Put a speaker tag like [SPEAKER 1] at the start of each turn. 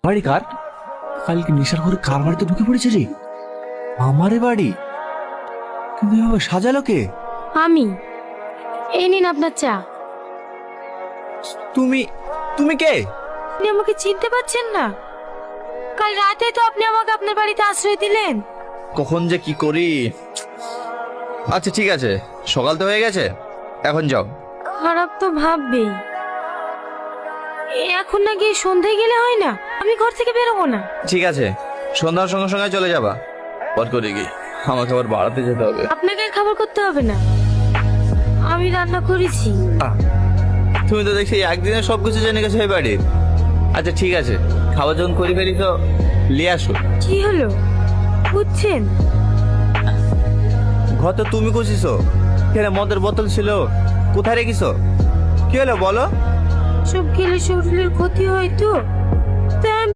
[SPEAKER 1] বাড়ি কার? কালকে নেশার ঘরে কার বাড়িতে ঢুকে পড়েছে রে? আমারে বাড়ি? কিন্তু এভাবে সাজালো কে?
[SPEAKER 2] আমি। এই নিন আপনার চা।
[SPEAKER 1] তুমি তুমি কে?
[SPEAKER 2] আপনি আমাকে চিনতে পারছেন না? কাল রাতে তো আপনি আমাকে আপনার বাড়িতে আশ্রয় দিলেন।
[SPEAKER 3] কখন যে কি করি। আচ্ছা ঠিক আছে, সকাল তো হয়ে গেছে, এখন যাও।
[SPEAKER 2] খারাপ তো ভাববেই। এখন নাকি সন্ধ্যায় গেলে হয় না? আমি ঘর থেকে বেরোবো না।
[SPEAKER 3] ঠিক আছে, সন্ধ্যার সঙ্গে সঙ্গে চলে যাবা। পর করে কি আমাকে আবার বাড়াতে যেতে হবে।
[SPEAKER 2] আপনাকে আর খাবার করতে হবে না, আমি রান্না করেছি।
[SPEAKER 3] তুমি তো দেখছি একদিনে সবকিছু জেনে গেছো এই বাড়ির। আচ্ছা ঠিক আছে, খাবার যখন করে ফেলি তো নিয়ে আসো।
[SPEAKER 2] কি হলো বুঝছেন?
[SPEAKER 3] ঘর তো তুমি খুঁজিছো, এখানে মদের বোতল ছিল, কোথায় রেখেছো? কি হলো বলো?
[SPEAKER 2] সব খেলে শরীরের ক্ষতি হয় তো